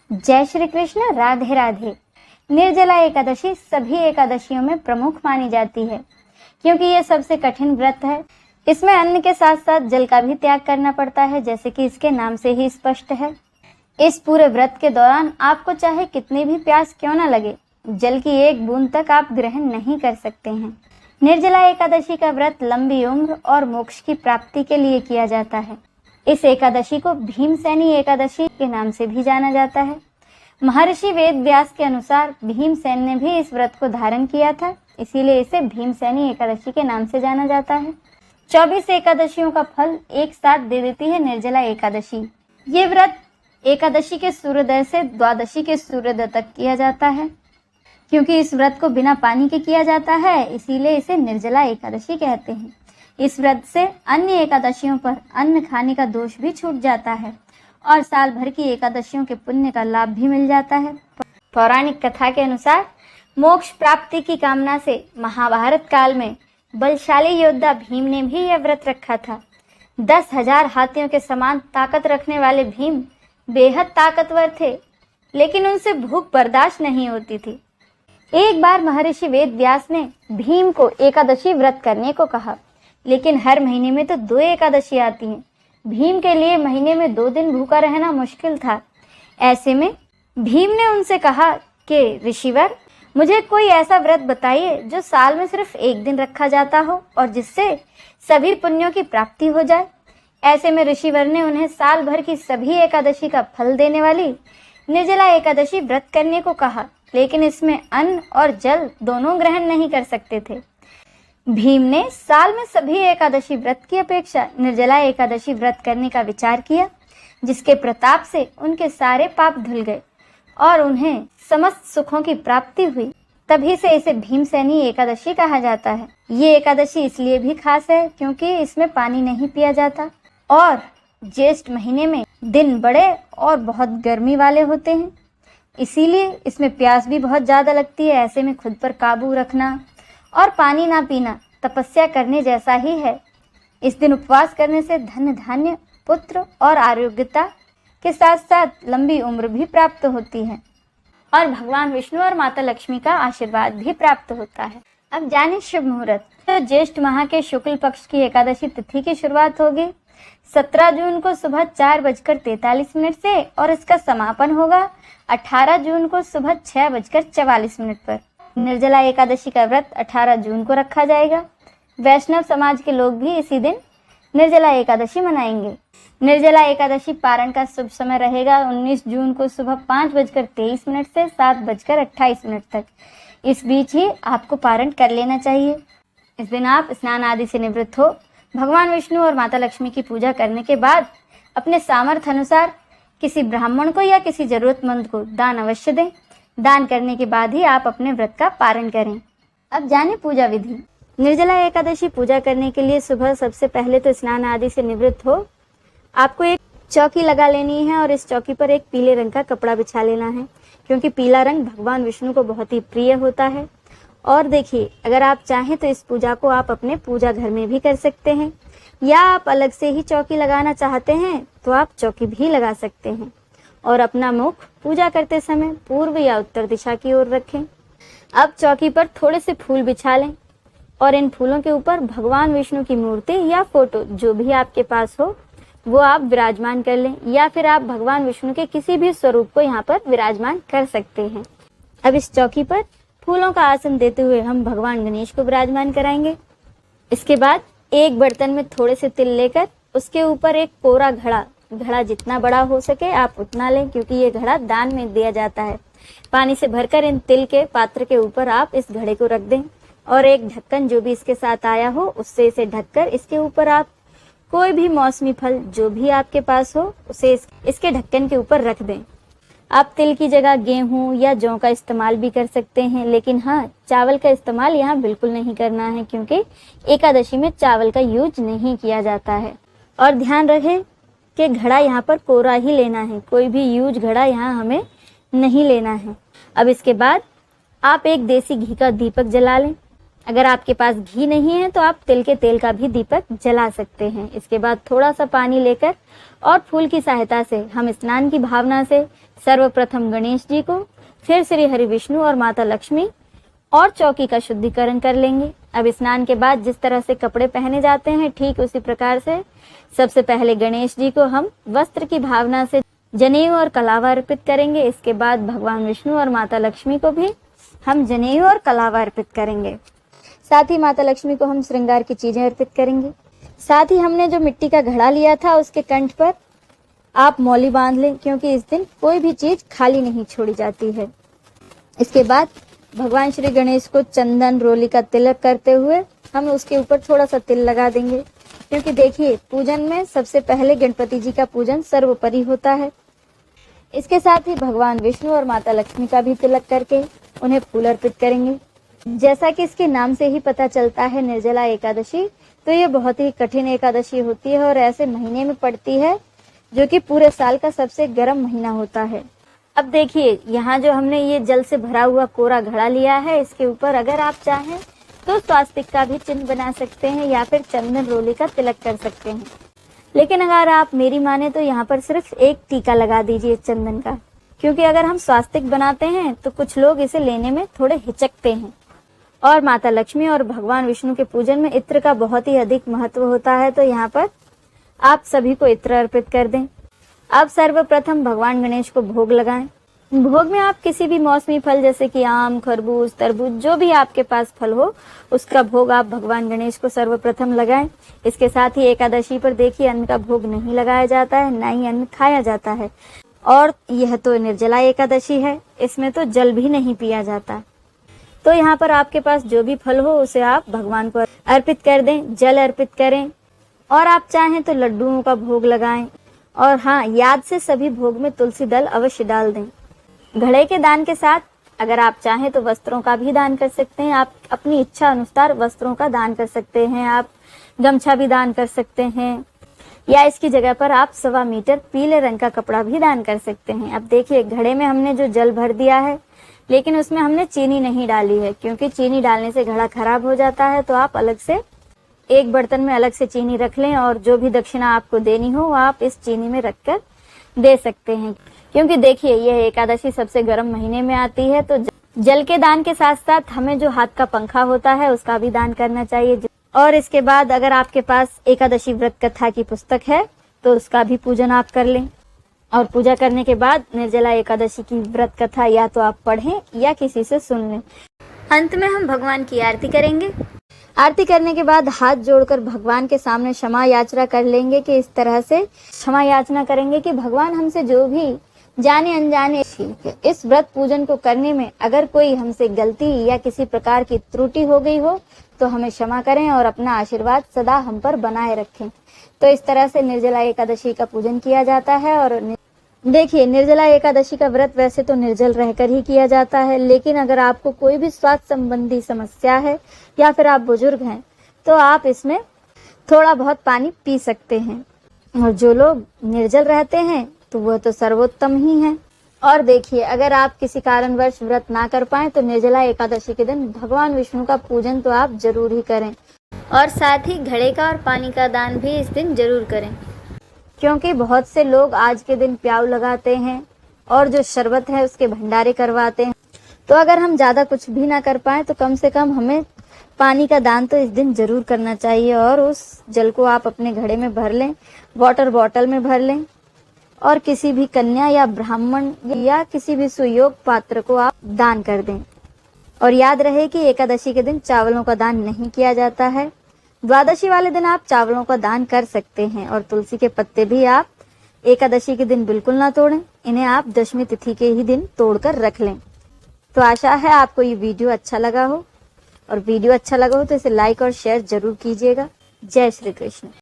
जय श्री कृष्ण, राधे राधे। निर्जला एकादशी सभी एकादशियों में प्रमुख मानी जाती है क्योंकि ये सबसे कठिन व्रत है। इसमें अन्न के साथ साथ जल का भी त्याग करना पड़ता है, जैसे कि इसके नाम से ही स्पष्ट है। इस पूरे व्रत के दौरान आपको चाहे कितनी भी प्यास क्यों न लगे, जल की एक बूंद तक आप ग्रहण नहीं कर सकते हैं। निर्जला एकादशी का व्रत लंबी उम्र और मोक्ष की प्राप्ति के लिए किया जाता है। इस एकादशी को भीमसेनी एकादशी के नाम से भी जाना जाता है। महर्षि वेद व्यास के अनुसार भीमसेन ने भी इस व्रत को धारण किया था, इसीलिए इसे भीमसेनी एकादशी के नाम से जाना जाता है। 24 एकादशियों का फल एक साथ दे देती है निर्जला एकादशी। ये व्रत एकादशी के सूर्योदय से द्वादशी के सूर्योदय तक किया जाता है। क्योंकि इस व्रत को बिना पानी के किया जाता है, इसीलिए इसे निर्जला एकादशी कहते हैं। इस व्रत से अन्य एकादशियों पर अन्न खाने का दोष भी छूट जाता है और साल भर की एकादशियों के पुण्य का लाभ भी मिल जाता है। पौराणिक कथा के अनुसार मोक्ष प्राप्ति की कामना से महाभारत काल में बलशाली योद्धा भीम ने भी यह व्रत रखा था। 10,000 हाथियों के समान ताकत रखने वाले भीम बेहद ताकतवर थे, लेकिन उनसे भूख बर्दाश्त नहीं होती थी। एक बार महर्षि वेद व्यास ने भीम को एकादशी व्रत करने को कहा, लेकिन हर महीने में तो 2 एकादशी आती हैं। भीम के लिए महीने में 2 दिन भूखा रहना मुश्किल था। ऐसे में भीम ने उनसे कहा कि ऋषिवर, मुझे कोई ऐसा व्रत बताइए जो साल में सिर्फ 1 दिन रखा जाता हो और जिससे सभी पुण्यों की प्राप्ति हो जाए। ऐसे में ऋषिवर ने उन्हें साल भर की सभी एकादशी का फल देने वाली निर्जला एकादशी व्रत करने को कहा, लेकिन इसमें अन्न और जल दोनों ग्रहण नहीं कर सकते थे। भीम ने साल में सभी एकादशी व्रत की अपेक्षा निर्जला एकादशी व्रत करने का विचार किया, जिसके प्रताप से उनके सारे पाप धुल गए और उन्हें समस्त सुखों की प्राप्ति हुई। तभी से इसे भीमसेनी एकादशी कहा जाता है। ये एकादशी इसलिए भी खास है क्योंकि इसमें पानी नहीं पिया जाता और ज्येष्ठ महीने में दिन बड़े और बहुत गर्मी वाले होते हैं, इसीलिए इसमें प्यास भी बहुत ज़्यादा लगती है। ऐसे में खुद पर काबू रखना और पानी ना पीना तपस्या करने जैसा ही है। इस दिन उपवास करने से धन धान्य, पुत्र और आरोग्यता के साथ साथ लंबी उम्र भी प्राप्त होती है और भगवान विष्णु और माता लक्ष्मी का आशीर्वाद भी प्राप्त होता है। अब जाने शुभ मुहूर्त। तो ज्येष्ठ माह के शुक्ल पक्ष की एकादशी तिथि की शुरुआत होगी 17 जून को सुबह 4:43 से और इसका समापन होगा 18 जून को सुबह 6:44 पर। निर्जला एकादशी का व्रत 18 जून को रखा जाएगा। वैष्णव समाज के लोग भी इसी दिन निर्जला एकादशी मनाएंगे। निर्जला एकादशी पारण का शुभ समय रहेगा 19 जून को सुबह 5:23 से 7:28 तक। इस बीच ही आपको पारण कर लेना चाहिए। इस दिन आप स्नान आदि से निवृत्त हो भगवान विष्णु और माता लक्ष्मी की पूजा करने के बाद अपने सामर्थ्य अनुसार किसी ब्राह्मण को या किसी जरूरतमंद को दान अवश्य दें। दान करने के बाद ही आप अपने व्रत का पारण करें। अब जाने पूजा विधि। निर्जला एकादशी पूजा करने के लिए सुबह सबसे पहले तो स्नान आदि से निवृत्त हो आपको एक चौकी लगा लेनी है और इस चौकी पर एक पीले रंग का कपड़ा बिछा लेना है, क्योंकि पीला रंग भगवान विष्णु को बहुत ही प्रिय होता है। और देखिए, अगर आप चाहें तो इस पूजा को आप अपने पूजा घर में भी कर सकते हैं, या आप अलग से ही चौकी लगाना चाहते हैं तो आप चौकी भी लगा सकते हैं और अपना मुख पूजा करते समय पूर्व या उत्तर दिशा की ओर रखें। अब चौकी पर थोड़े से फूल बिछा लें और इन फूलों के ऊपर भगवान विष्णु की मूर्ति या फोटो जो भी आपके पास हो वो आप विराजमान कर लें, या फिर आप भगवान विष्णु के किसी भी स्वरूप को यहाँ पर विराजमान कर सकते हैं। अब इस चौकी पर फूलों का आसन देते हुए हम भगवान गणेश को विराजमान कराएंगे। इसके बाद एक बर्तन में थोड़े से तिल लेकर उसके ऊपर एक कोरा घड़ा जितना बड़ा हो सके आप उतना लें, क्योंकि ये घड़ा दान में दिया जाता है। पानी से भरकर इन तिल के पात्र के ऊपर आप इस घड़े को रख दें और एक ढक्कन जो भी इसके साथ आया हो उससे इसे ढककर इसके ऊपर आप कोई भी मौसमी फल जो भी आपके पास हो उसे इसके ढक्कन के ऊपर रख दें। आप तिल की जगह गेहूं या जौ का इस्तेमाल भी कर सकते हैं, लेकिन हाँ, चावल का इस्तेमाल यहाँ बिल्कुल नहीं करना है, क्योंकि एकादशी में चावल का यूज नहीं किया जाता है। और ध्यान रखें कि घड़ा यहाँ पर कोरा ही लेना है, कोई भी यूज घड़ा यहाँ हमें नहीं लेना है। अब इसके बाद आप एक देसी घी का दीपक जला लें अगर आपके पास घी नहीं है तो आप तिल के तेल का भी दीपक जला सकते हैं। इसके बाद थोड़ा सा पानी लेकर और फूल की सहायता से हम स्नान की भावना से सर्वप्रथम गणेश जी को, फिर श्री हरि विष्णु और माता लक्ष्मी और चौकी का शुद्धिकरण कर लेंगे। अब स्नान के बाद जिस तरह से कपड़े पहने जाते हैं ठीक उसी प्रकार से सबसे पहले गणेश जी को हम वस्त्र की भावना से जनेऊ और कलावा अर्पित करेंगे। इसके बाद भगवान विष्णु और माता लक्ष्मी को भी हम जनेऊ और कलावा अर्पित करेंगे। साथ ही माता लक्ष्मी को हम श्रृंगार की चीजें अर्पित करेंगे। साथ ही हमने जो मिट्टी का घड़ा लिया था उसके कंठ पर आप मौली बांध लें, क्योंकि इस दिन कोई भी चीज खाली नहीं छोड़ी जाती है। इसके बाद भगवान श्री गणेश को चंदन रोली का तिलक करते हुए हम उसके ऊपर थोड़ा सा तिल लगा देंगे, क्योंकि देखिए पूजन में सबसे पहले गणपति जी का पूजन सर्वोपरि होता है। इसके साथ ही भगवान विष्णु और माता लक्ष्मी का भी तिलक करके उन्हें फूल अर्पित करेंगे। जैसा कि इसके नाम से ही पता चलता है निर्जला एकादशी, तो ये बहुत ही कठिन एकादशी होती है और ऐसे महीने में पड़ती है जो कि पूरे साल का सबसे गर्म महीना होता है। अब देखिए यहाँ जो हमने ये जल से भरा हुआ कोरा घड़ा लिया है, इसके ऊपर अगर आप चाहें तो स्वास्तिक का भी चिन्ह बना सकते हैं या फिर चंदन रोली का तिलक कर सकते हैं। लेकिन अगर आप मेरी माने तो यहाँ पर सिर्फ एक टीका लगा दीजिए चंदन का, क्योंकि अगर हम स्वास्तिक बनाते हैं तो कुछ लोग इसे लेने में थोड़े हिचकते हैं। और माता लक्ष्मी और भगवान विष्णु के पूजन में इत्र का बहुत ही अधिक महत्व होता है, तो यहाँ पर आप सभी को इत्र अर्पित कर दें। अब सर्वप्रथम भगवान गणेश को भोग लगाएं। भोग में आप किसी भी मौसमी फल जैसे कि आम, खरबूज, तरबूज, जो भी आपके पास फल हो उसका भोग आप भगवान गणेश को सर्वप्रथम लगाएं। इसके साथ ही एकादशी पर देखिए अन्न का भोग नहीं लगाया जाता है, ना ही अन्न खाया जाता है। और यह तो निर्जला एकादशी है, इसमें तो जल भी नहीं पिया जाता। तो यहाँ पर आपके पास जो भी फल हो उसे आप भगवान को अर्पित कर दें, जल अर्पित करें। और आप चाहें तो लड्डुओं का भोग लगाएं। और हाँ, याद से सभी भोग में तुलसी दल अवश्य डाल दें। घड़े के दान के साथ अगर आप चाहें तो वस्त्रों का भी दान कर सकते हैं। आप अपनी इच्छा अनुसार वस्त्रों का दान कर सकते हैं। आप गमछा भी दान कर सकते हैं, या इसकी जगह पर आप 1.25 मीटर पीले रंग का कपड़ा भी दान कर सकते हैं। अब देखिए घड़े में हमने जो जल भर दिया है, लेकिन उसमें हमने चीनी नहीं डाली है, क्योंकि चीनी डालने से घड़ा खराब हो जाता है। तो आप अलग से एक बर्तन में अलग से चीनी रख लें और जो भी दक्षिणा आपको देनी हो आप इस चीनी में रखकर दे सकते हैं। क्योंकि देखिए यह एकादशी सबसे गर्म महीने में आती है, तो जल के दान के साथ साथ हमें जो हाथ का पंखा होता है उसका भी दान करना चाहिए। और इसके बाद अगर आपके पास एकादशी व्रत कथा की पुस्तक है तो उसका भी पूजन आप कर लें। और पूजा करने के बाद निर्जला एकादशी की व्रत कथा या तो आप पढ़ें या किसी से सुन लें। अंत में हम भगवान की आरती करेंगे। आरती करने के बाद हाथ जोड़कर भगवान के सामने क्षमा याचना कर लेंगे कि इस तरह से क्षमा याचना करेंगे कि भगवान हमसे जो भी जाने अनजाने इस व्रत पूजन को करने में अगर कोई हमसे गलती या किसी प्रकार की त्रुटि हो गई हो तो हमें क्षमा करें और अपना आशीर्वाद सदा हम पर बनाए रखें। तो इस तरह से निर्जला एकादशी का पूजन किया जाता है। और देखिए निर्जला एकादशी का व्रत वैसे तो निर्जल रहकर ही किया जाता है, लेकिन अगर आपको कोई भी स्वास्थ्य संबंधी समस्या है या फिर आप बुजुर्ग हैं तो आप इसमें थोड़ा बहुत पानी पी सकते हैं। और जो लोग निर्जल रहते हैं तो वह तो सर्वोत्तम ही है। और देखिए अगर आप किसी कारणवश व्रत ना कर पाए तो निर्जला एकादशी के दिन भगवान विष्णु का पूजन तो आप जरूर ही करें। और साथ ही घड़े का और पानी का दान भी इस दिन जरूर करें, क्योंकि बहुत से लोग आज के दिन प्याऊ लगाते हैं और जो शरबत है उसके भंडारे करवाते हैं। तो अगर हम ज्यादा कुछ भी ना कर पाए तो कम से कम हमें पानी का दान तो इस दिन जरूर करना चाहिए। और उस जल को आप अपने घड़े में भर लें, वाटर बॉटल में भर लें और किसी भी कन्या या ब्राह्मण या किसी भी सुयोग पात्र को आप दान कर दें। और याद रहे कि एकादशी के दिन चावलों का दान नहीं किया जाता है। द्वादशी वाले दिन आप चावलों का दान कर सकते हैं। और तुलसी के पत्ते भी आप एकादशी के दिन बिल्कुल ना तोड़ें, इन्हें आप दशमी तिथि के ही दिन तोड़कर रख लें। तो आशा है आपको ये वीडियो अच्छा लगा हो, और वीडियो अच्छा लगा हो तो इसे लाइक और शेयर जरूर कीजिएगा। जय श्री कृष्ण।